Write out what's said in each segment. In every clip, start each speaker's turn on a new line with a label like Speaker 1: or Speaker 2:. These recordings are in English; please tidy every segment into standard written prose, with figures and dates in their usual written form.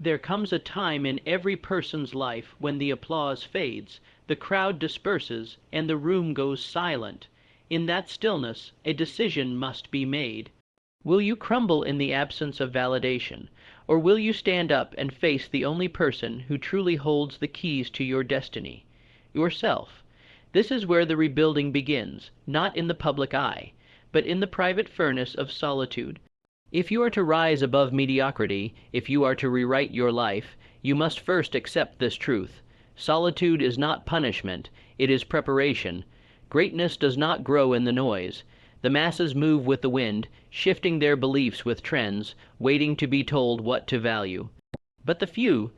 Speaker 1: There comes a time in every person's life when the applause fades, the crowd disperses, and the room goes silent. In that stillness, a decision must be made. Will you crumble in the absence of validation, or will you stand up and face the only person who truly holds the keys to your destiny? Yourself. This is where the rebuilding begins, not in the public eye, but in the private furnace of solitude. If you are to rise above mediocrity, if you are to rewrite your life, you must first accept this truth. Solitude is not punishment, it is preparation. Greatness does not grow in the noise. The masses move with the wind, shifting their beliefs with trends, waiting to be told what to value. But the few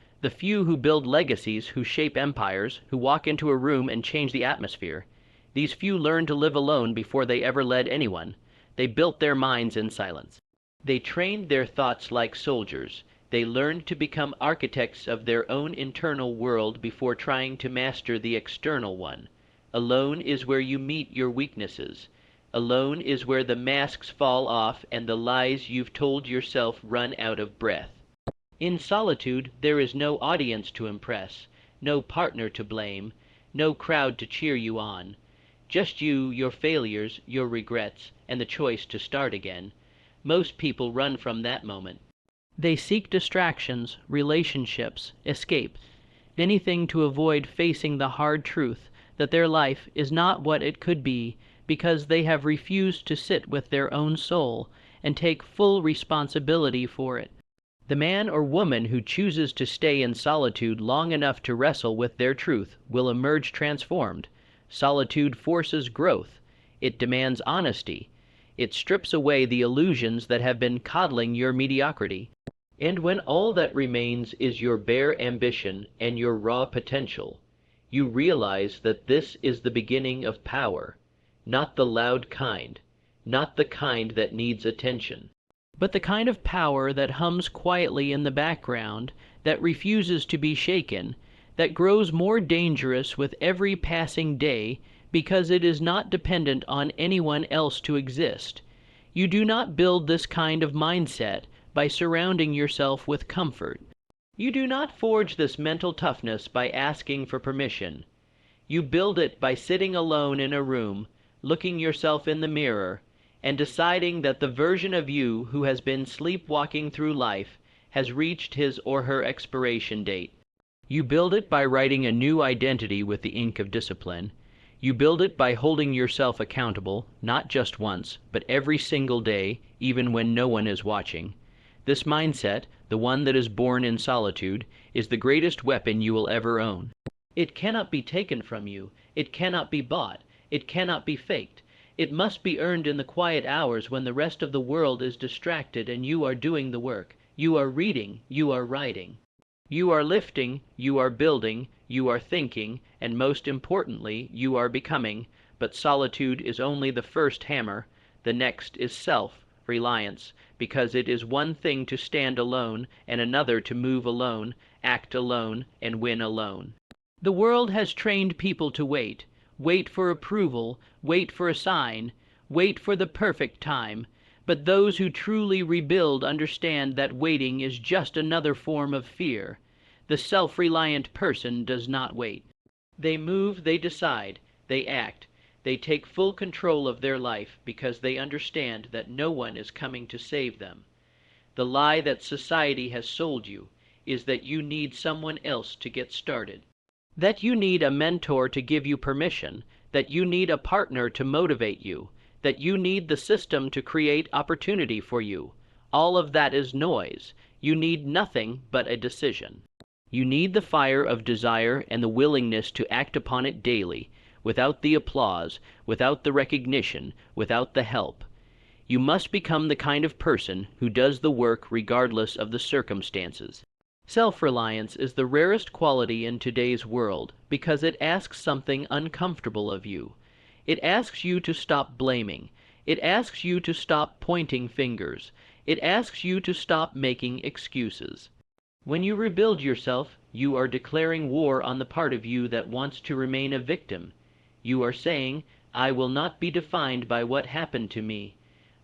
Speaker 1: who build legacies, who shape empires, who walk into a room and change the atmosphere, these few learn to live alone before they ever led anyone. They built their minds in silence. They trained their thoughts like soldiers. They learned to become architects of their own internal world before trying to master the external one. Alone is where you meet your weaknesses. Alone is where the masks fall off and the lies you've told yourself run out of breath. In solitude, there is no audience to impress, no partner to blame, no crowd to cheer you on. Just you, your failures, your regrets, and the choice to start again. Most people run from that moment. They seek distractions, relationships, escape, anything to avoid facing the hard truth that their life is not what it could be, because they have refused to sit with their own soul and take full responsibility for it. The man or woman who chooses to stay in solitude long enough to wrestle with their truth will emerge transformed. Solitude forces growth. It demands honesty. It strips away the illusions that have been coddling your mediocrity. And when all that remains is your bare ambition and your raw potential, you realize that this is the beginning of power. Not the loud kind, not the kind that needs attention, but the kind of power that hums quietly in the background, that refuses to be shaken, that grows more dangerous with every passing day because it is not dependent on anyone else to exist. You do not build this kind of mindset by surrounding yourself with comfort. You do not forge this mental toughness by asking for permission. You build it by sitting alone in a room, looking yourself in the mirror, and deciding that the version of you who has been sleepwalking through life has reached his or her expiration date. You build it by writing a new identity with the ink of discipline. You build it by holding yourself accountable, not just once, but every single day, even when no one is watching. This mindset, the one that is born in solitude, is the greatest weapon you will ever own. It cannot be taken from you. It cannot be bought. It cannot be faked. It must be earned in the quiet hours when the rest of the world is distracted and you are doing the work. You are reading, you are writing. You are lifting, you are building, you are thinking, and most importantly, you are becoming. But solitude is only the first hammer. The next is self-reliance, because it is one thing to stand alone and another to move alone, act alone, and win alone. The world has trained people to wait. Wait for approval, wait for a sign, wait for the perfect time. But those who truly rebuild understand that waiting is just another form of fear. The self-reliant person does not wait. They move, they decide, they act. They take full control of their life because they understand that no one is coming to save them. The lie that society has sold you is that you need someone else to get started. That you need a mentor to give you permission, that you need a partner to motivate you, that you need the system to create opportunity for you. All of that is noise. You need nothing but a decision. You need the fire of desire and the willingness to act upon it daily, without the applause, without the recognition, without the help. You must become the kind of person who does the work regardless of the circumstances. Self-reliance is the rarest quality in today's world because it asks something uncomfortable of you. It asks you to stop blaming. It asks you to stop pointing fingers. It asks you to stop making excuses. When you rebuild yourself, you are declaring war on the part of you that wants to remain a victim. You are saying, I will not be defined by what happened to me.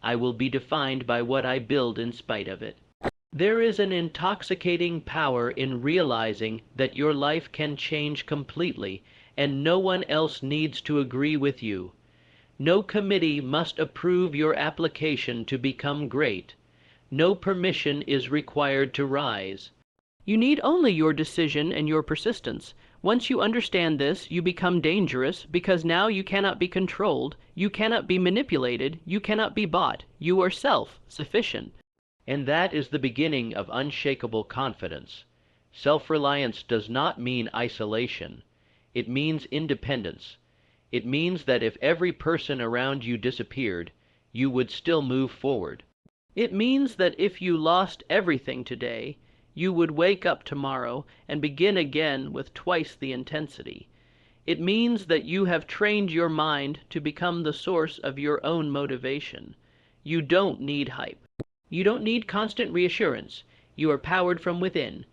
Speaker 1: I will be defined by what I build in spite of it. There is an intoxicating power in realizing that your life can change completely, and no one else needs to agree with you. No committee must approve your application to become great. No permission is required to rise. You need only your decision and your persistence. Once you understand this, you become dangerous, because now you cannot be controlled, you cannot be manipulated, you cannot be bought. You are self-sufficient. And that is the beginning of unshakable confidence. Self-reliance does not mean isolation. It means independence. It means that if every person around you disappeared, you would still move forward. It means that if you lost everything today, you would wake up tomorrow and begin again with twice the intensity. It means that you have trained your mind to become the source of your own motivation. You don't need hype. You don't need constant reassurance. You are powered from within.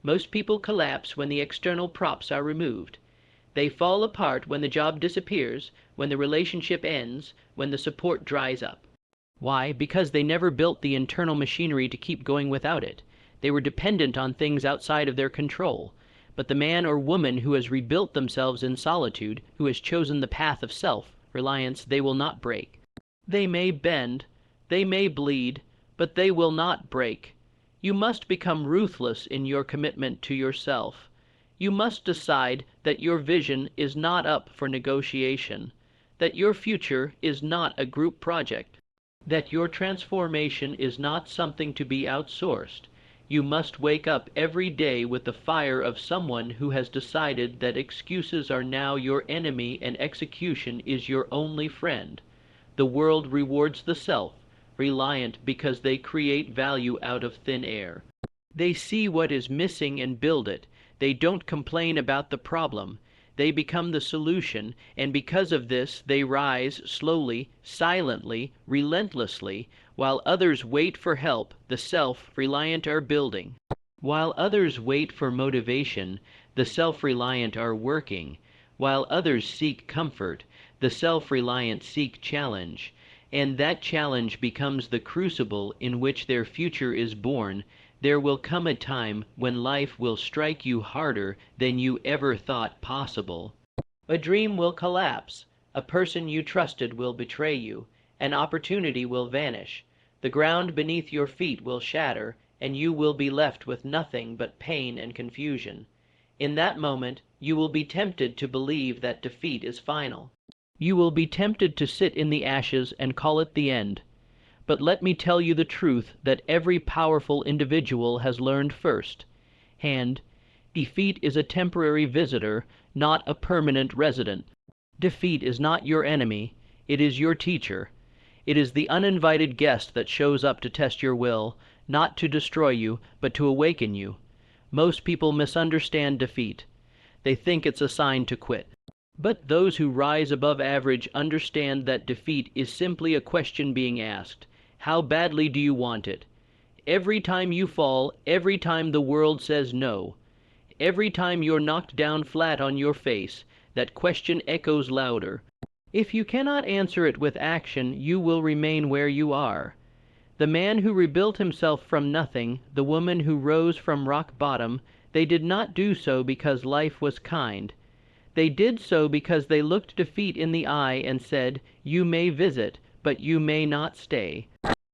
Speaker 1: Most people collapse when the external props are removed. They fall apart when the job disappears, when the relationship ends, when the support dries up. Why? Because they never built the internal machinery to keep going without it. They were dependent on things outside of their control. But the man or woman who has rebuilt themselves in solitude, who has chosen the path of self-reliance, they will not break. They may bend, they may bleed, but they will not break. You must become ruthless in your commitment to yourself. You must decide that your vision is not up for negotiation, that your future is not a group project, that your transformation is not something to be outsourced. You must wake up every day with the fire of someone who has decided that excuses are now your enemy and execution is your only friend. The world rewards the self-reliant because they create value out of thin air. They see what is missing and build it. They don't complain about the problem. They become the solution, and because of this they rise slowly, silently, relentlessly, while others wait for help. The self-reliant are building. While others wait for motivation, the self-reliant are working. While others seek comfort, the self-reliant seek challenge. And that challenge becomes the crucible in which their future is born. There will come a time when life will strike you harder than you ever thought possible. A dream will collapse. A person you trusted will betray you. An opportunity will vanish. The ground beneath your feet will shatter, and you will be left with nothing but pain and confusion. In that moment, you will be tempted to believe that defeat is final. You will be tempted to sit in the ashes and call it the end. But let me tell you the truth that every powerful individual has learned first hand. Defeat is a temporary visitor, not a permanent resident. Defeat is not your enemy, it is your teacher. It is the uninvited guest that shows up to test your will, not to destroy you, but to awaken you. Most people misunderstand defeat. They think it's a sign to quit. But those who rise above average understand that defeat is simply a question being asked. How badly do you want it? Every time you fall, every time the world says no, every time you're knocked down flat on your face, that question echoes louder. If you cannot answer it with action, you will remain where you are. The man who rebuilt himself from nothing, the woman who rose from rock bottom, they did not do so because life was kind. They did so because they looked defeat in the eye and said, "You may visit, but you may not stay."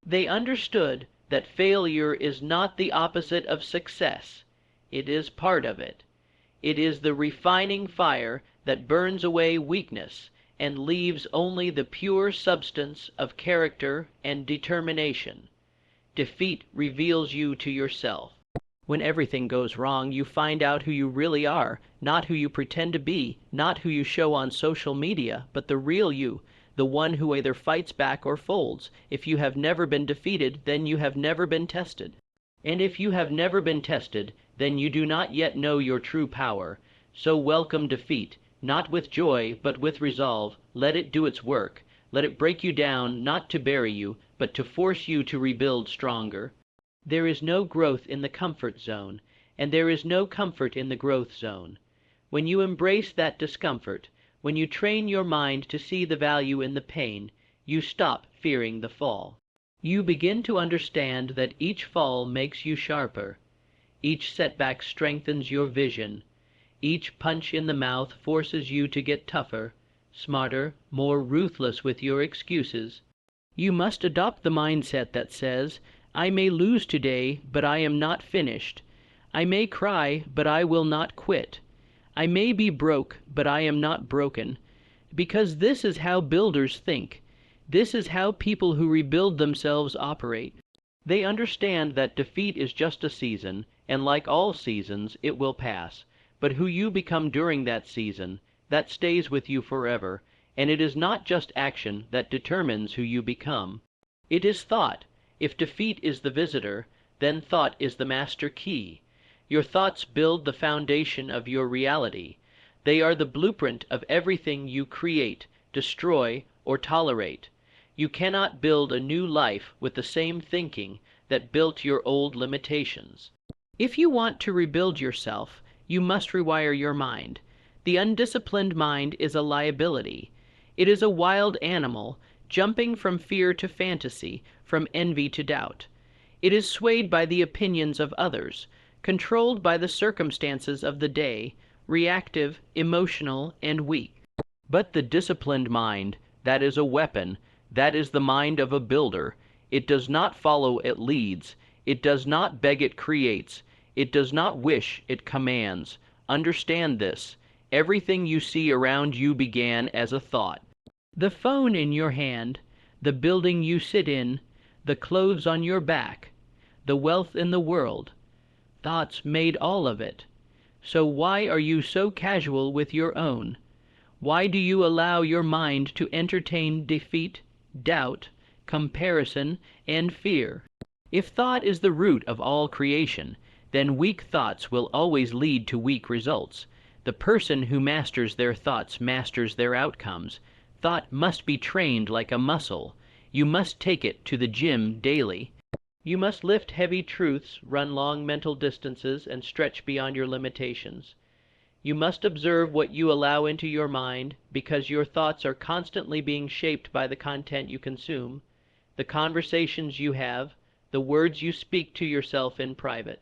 Speaker 1: They understood that failure is not the opposite of success. It is part of it. It is the refining fire that burns away weakness and leaves only the pure substance of character and determination. Defeat reveals you to yourself. When everything goes wrong, you find out who you really are, not who you pretend to be, not who you show on social media, but the real you, the one who either fights back or folds. If you have never been defeated, then you have never been tested. And if you have never been tested, then you do not yet know your true power. So welcome defeat, not with joy, but with resolve. Let it do its work. Let it break you down, not to bury you, but to force you to rebuild stronger. There is no growth in the comfort zone, and there is no comfort in the growth zone. When you embrace that discomfort, when you train your mind to see the value in the pain, you stop fearing the fall. You begin to understand that each fall makes you sharper, each setback strengthens your vision, each punch in the mouth forces you to get tougher, smarter, more ruthless with your excuses. You must adopt the mindset that says, I may lose today, but I am not finished. I may cry, but I will not quit. I may be broke, but I am not broken. Because this is how builders think. This is how people who rebuild themselves operate. They understand that defeat is just a season, and like all seasons, it will pass. But who you become during that season, that stays with you forever, and it is not just action that determines who you become. It is thought. If defeat is the visitor, then thought is the master key. Your thoughts build the foundation of your reality. They are the blueprint of everything you create, destroy, or tolerate. You cannot build a new life with the same thinking that built your old limitations. If you want to rebuild yourself, you must rewire your mind. The undisciplined mind is a liability. It is a wild animal, jumping from fear to fantasy, from envy to doubt. It is swayed by the opinions of others, controlled by the circumstances of the day, reactive, emotional, and weak. But the disciplined mind, that is a weapon, that is the mind of a builder. It does not follow, it leads. It does not beg, it creates. It does not wish, it commands. Understand this. Everything you see around you began as a thought. The phone in your hand, the building you sit in, the clothes on your back, the wealth in the world, thoughts made all of it. So why are you so casual with your own? Why do you allow your mind to entertain defeat, doubt, comparison, and fear? If thought is the root of all creation, then weak thoughts will always lead to weak results. The person who masters their thoughts masters their outcomes. Thought must be trained like a muscle. You must take it to the gym daily. You must lift heavy truths, run long mental distances, and stretch beyond your limitations. You must observe what you allow into your mind, because your thoughts are constantly being shaped by the content you consume, the conversations you have, the words you speak to yourself in private.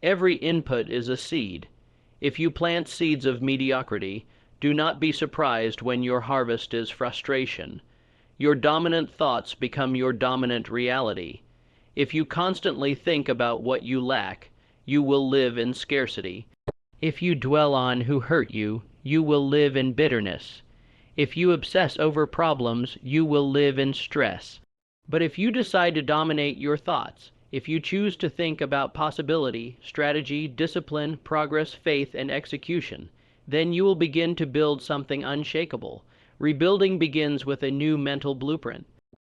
Speaker 1: Every input is a seed. If you plant seeds of mediocrity, do not be surprised when your harvest is frustration. Your dominant thoughts become your dominant reality. If you constantly think about what you lack, you will live in scarcity. If you dwell on who hurt you, you will live in bitterness. If you obsess over problems, you will live in stress. But if you decide to dominate your thoughts, if you choose to think about possibility, strategy, discipline, progress, faith, and execution, then you will begin to build something unshakable. Rebuilding begins with a new mental blueprint.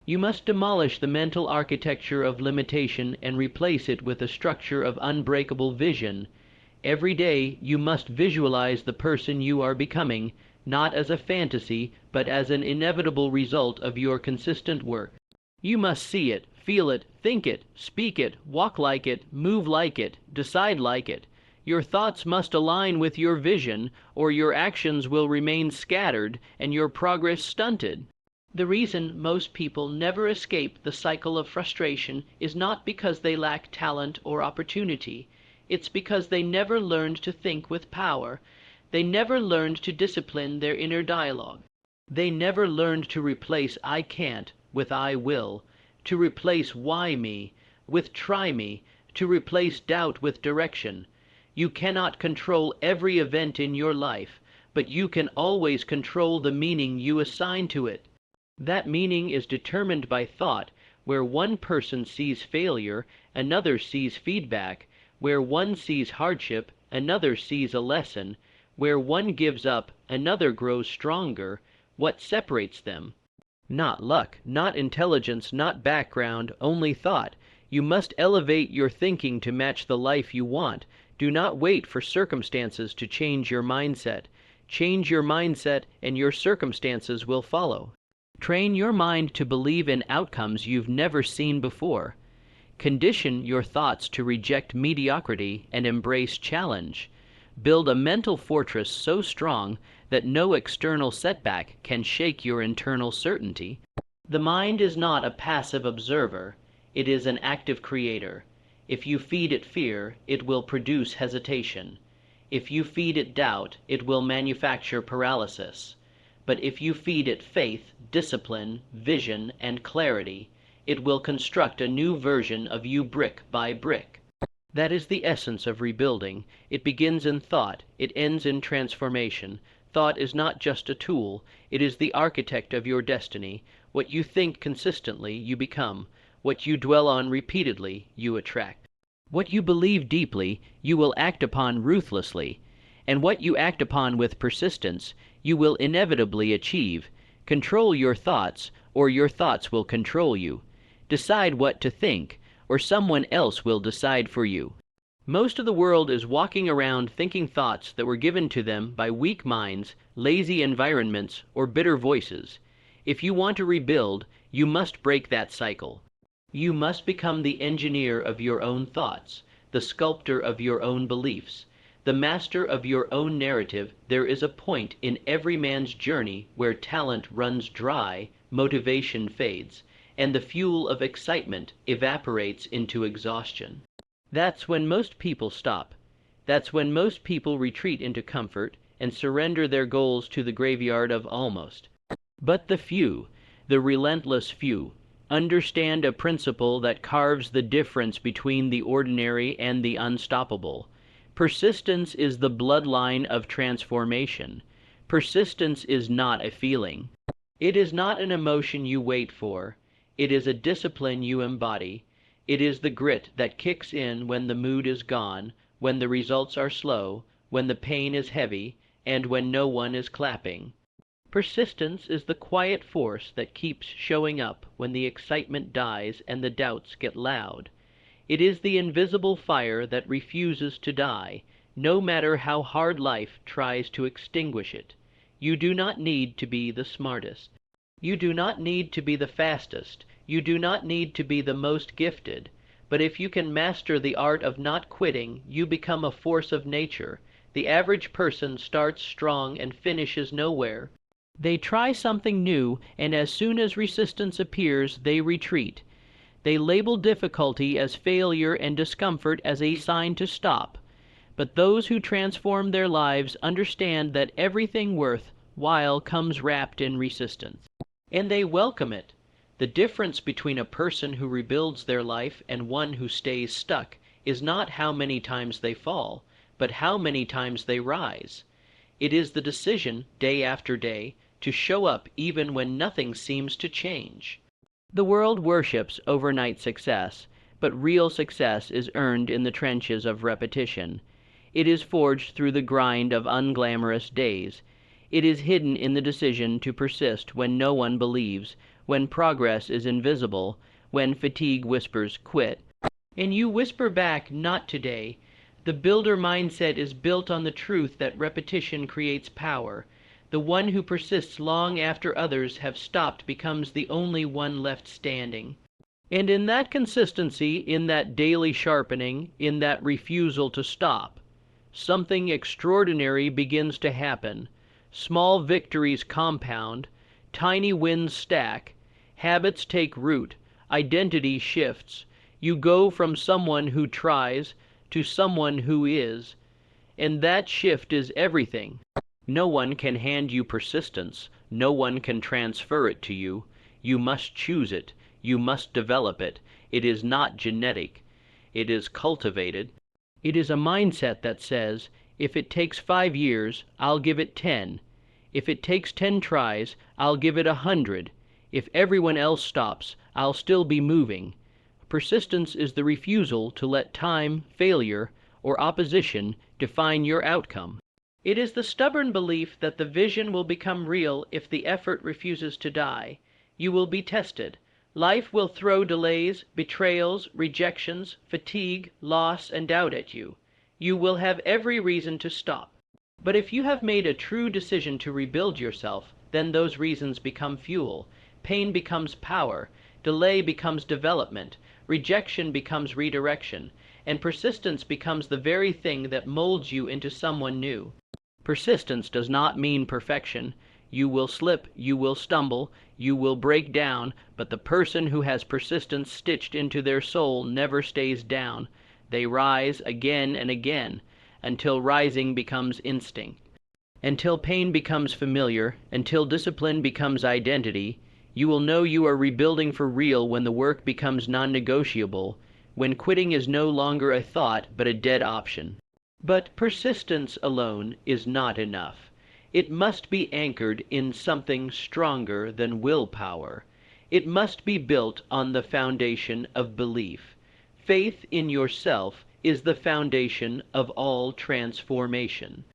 Speaker 1: You must demolish the mental architecture of limitation and replace it with a structure of unbreakable vision. Every day you must visualize the person you are becoming, not as a fantasy, but as an inevitable result of your consistent work. You must see it, feel it, think it, speak it, walk like it, move like it, decide like it. Your thoughts must align with your vision, or your actions will remain scattered and your progress stunted. The reason most people never escape the cycle of frustration is not because they lack talent or opportunity. It's because they never learned to think with power. They never learned to discipline their inner dialogue. They never learned to replace I can't with I will, to replace why me with try me, to replace doubt with direction. You cannot control every event in your life, but you can always control the meaning you assign to it. That meaning is determined by thought. Where one person sees failure, another sees feedback. Where one sees hardship, another sees a lesson. Where one gives up, another grows stronger. What separates them? Not luck, not intelligence, not background, only thought. You must elevate your thinking to match the life you want. Do not wait for circumstances to change your mindset. Change your mindset and your circumstances will follow. Train your mind to believe in outcomes you've never seen before. Condition your thoughts to reject mediocrity and embrace challenge. Build a mental fortress so strong that no external setback can shake your internal certainty. The mind is not a passive observer, it is an active creator. If you feed it fear, it will produce hesitation. If you feed it doubt, it will manufacture paralysis. But if you feed it faith, discipline, vision, and clarity, it will construct a new version of you brick by brick. That is the essence of rebuilding. It begins in thought, it ends in transformation. Thought is not just a tool, it is the architect of your destiny. What you think consistently, you become. What you dwell on repeatedly, you attract. What you believe deeply, you will act upon ruthlessly. And what you act upon with persistence, you will inevitably achieve. Control your thoughts, or your thoughts will control you. Decide what to think, or someone else will decide for you. Most of the world is walking around thinking thoughts that were given to them by weak minds, lazy environments, or bitter voices. If you want to rebuild, you must break that cycle. You must become the engineer of your own thoughts, the sculptor of your own beliefs, the master of your own narrative. There is a point in every man's journey where talent runs dry, motivation fades, and the fuel of excitement evaporates into exhaustion. That's when most people stop. That's when most people retreat into comfort and surrender their goals to the graveyard of almost. But the few, the relentless few, understand a principle that carves the difference between the ordinary and the unstoppable. Persistence is the bloodline of transformation. Persistence is not a feeling. It is not an emotion you wait for. It is a discipline you embody. It is the grit that kicks in when the mood is gone, when the results are slow, when the pain is heavy, and when no one is clapping. Persistence is the quiet force that keeps showing up when the excitement dies and the doubts get loud. It is the invisible fire that refuses to die, no matter how hard life tries to extinguish it. You do not need to be the smartest. You do not need to be the fastest. You do not need to be the most gifted. But if you can master the art of not quitting, you become a force of nature. The average person starts strong and finishes nowhere. They try something new, and as soon as resistance appears, they retreat. They label difficulty as failure and discomfort as a sign to stop. But those who transform their lives understand that everything worthwhile comes wrapped in resistance. And they welcome it. The difference between a person who rebuilds their life and one who stays stuck is not how many times they fall, but how many times they rise. It is the decision, day after day, to show up even when nothing seems to change. The world worships overnight success, but real success is earned in the trenches of repetition. It is forged through the grind of unglamorous days. It is hidden in the decision to persist when no one believes, when progress is invisible, when fatigue whispers quit. And you whisper back, not today. The builder mindset is built on the truth that repetition creates power. The one who persists long after others have stopped becomes the only one left standing. And in that consistency, in that daily sharpening, in that refusal to stop, something extraordinary begins to happen. Small victories compound, tiny wins stack, habits take root, identity shifts. You go from someone who tries to someone who is, and that shift is everything. No one can hand you persistence. No one can transfer it to you. You must choose it. You must develop it. It is not genetic. It is cultivated. It is a mindset that says, if it takes 5 years, I'll give it 10. If it takes 10 tries, I'll give it 100. If everyone else stops, I'll still be moving. Persistence is the refusal to let time, failure, or opposition define your outcome. It is the stubborn belief that the vision will become real if the effort refuses to die. You will be tested. Life will throw delays, betrayals, rejections, fatigue, loss, and doubt at you. You will have every reason to stop. But if you have made a true decision to rebuild yourself, then those reasons become fuel. Pain becomes power. Delay becomes development. Rejection becomes redirection. And persistence becomes the very thing that molds you into someone new. Persistence does not mean perfection. You will slip, you will stumble, you will break down, but the person who has persistence stitched into their soul never stays down. They rise again and again, until rising becomes instinct. Until pain becomes familiar, until discipline becomes identity, you will know you are rebuilding for real when the work becomes non-negotiable, when quitting is no longer a thought but a dead option. But persistence alone is not enough. It must be anchored in something stronger than willpower. It must be built on the foundation of belief. Faith in yourself is the foundation of all transformation.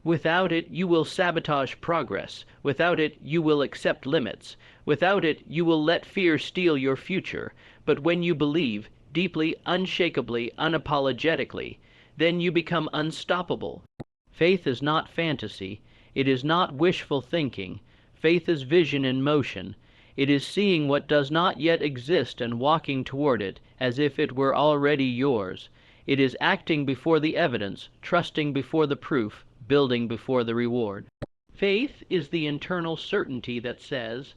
Speaker 1: Without it, you will sabotage progress. Without it, you will accept limits. Without it, you will let fear steal your future. But when you believe, deeply, unshakably, unapologetically, then you become unstoppable. Faith is not fantasy. It is not wishful thinking. Faith is vision in motion. It is seeing what does not yet exist and walking toward it as if it were already yours. It is acting before the evidence, trusting before the proof, building before the reward. Faith is the internal certainty that says,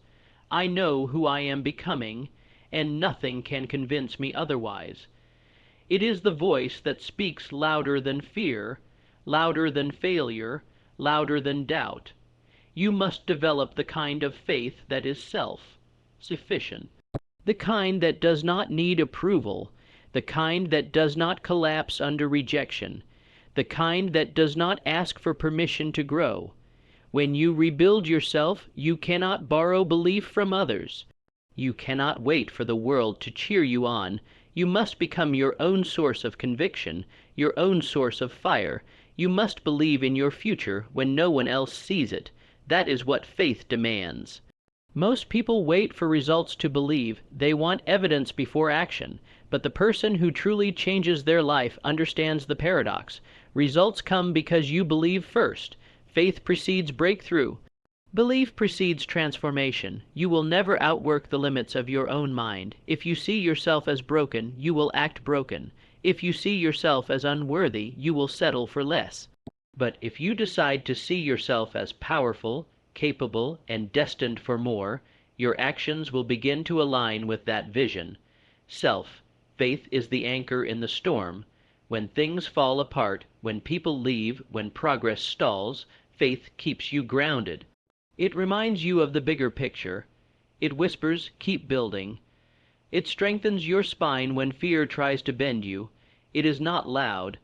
Speaker 1: I know who I am becoming, and nothing can convince me otherwise. It is the voice that speaks louder than fear, louder than failure, louder than doubt. You must develop the kind of faith that is self-sufficient, the kind that does not need approval, the kind that does not collapse under rejection, the kind that does not ask for permission to grow. When you rebuild yourself, you cannot borrow belief from others. You cannot wait for the world to cheer you on. You must become your own source of conviction, your own source of fire. You must believe in your future when no one else sees it. That is what faith demands. Most people wait for results to believe. They want evidence before action. But the person who truly changes their life understands the paradox. Results come because you believe first. Faith precedes breakthrough. Belief precedes transformation. You will never outwork the limits of your own mind. If you see yourself as broken, you will act broken. If you see yourself as unworthy, you will settle for less. But if you decide to see yourself as powerful, capable, and destined for more, your actions will begin to align with that vision. Faith is the anchor in the storm. When things fall apart, when people leave, when progress stalls, faith keeps you grounded. It reminds you of the bigger picture. It whispers, keep building. It strengthens your spine when fear tries to bend you. It is not loud.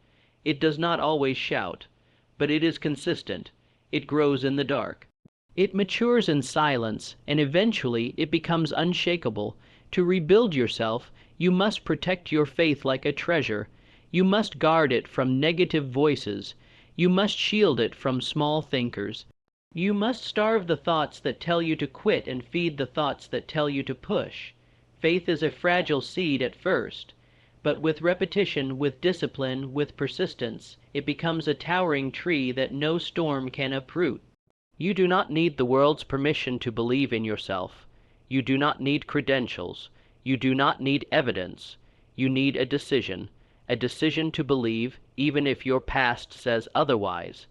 Speaker 1: It does not always shout. But it is consistent. It grows in the dark. It matures in silence, and eventually it becomes unshakable. To rebuild yourself, you must protect your faith like a treasure. You must guard it from negative voices. You must shield it from small thinkers. You must starve the thoughts that tell you to quit and feed the thoughts that tell you to push. Faith is a fragile seed at first, but with repetition, with discipline, with persistence, it becomes a towering tree that no storm can uproot. You do not need the world's permission to believe in yourself. You do not need credentials. You do not need evidence. You need a decision to believe even if your past says otherwise,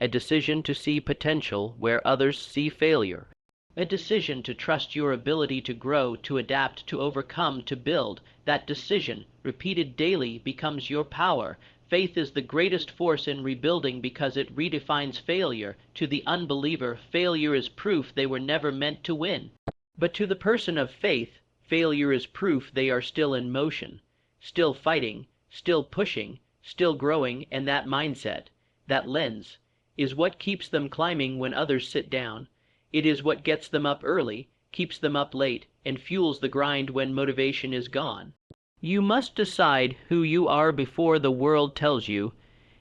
Speaker 1: a decision to see potential where others see failure, a decision to trust your ability to grow, to adapt, to overcome, to build. That decision, repeated daily, becomes your power. Faith is the greatest force in rebuilding because it redefines failure. To the unbeliever, failure is proof they were never meant to win. But to the person of faith, failure is proof they are still in motion, still fighting, still pushing, still growing, and that mindset, that lens, is what keeps them climbing when others sit down. It is what gets them up early, keeps them up late, and fuels the grind when motivation is gone. You must decide who you are before the world tells you.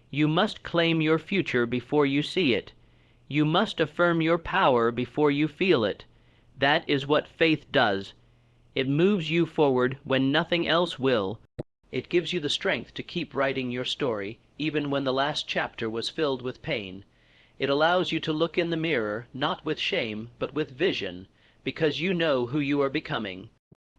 Speaker 1: You must claim your future before you see it. You must affirm your power before you feel it. That is what faith does. It moves you forward when nothing else will. It gives you the strength to keep writing your story, even when the last chapter was filled with pain. It allows you to look in the mirror, not with shame, but with vision, because you know who you are becoming.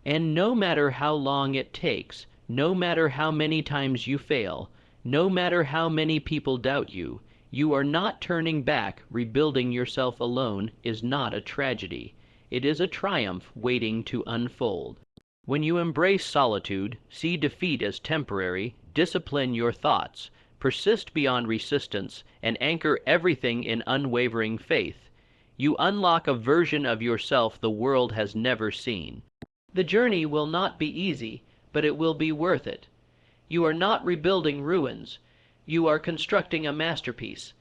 Speaker 1: And no matter how long it takes, no matter how many times you fail, no matter how many people doubt you, You are not turning back. Rebuilding yourself alone is not a tragedy. It is a triumph waiting to unfold. When you embrace solitude, see defeat as temporary, discipline your thoughts, persist beyond resistance, and anchor everything in unwavering faith, you unlock a version of yourself the world has never seen. The journey will not be easy, but it will be worth it. You are not rebuilding ruins. You are constructing a masterpiece.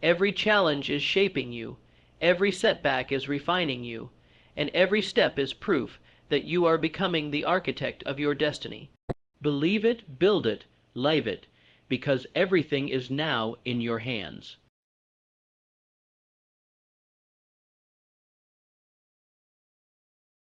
Speaker 1: Every challenge is shaping you. Every setback is refining you. And every step is proof that you are becoming the architect of your destiny. Believe it, build it, live it, because everything is now in your hands.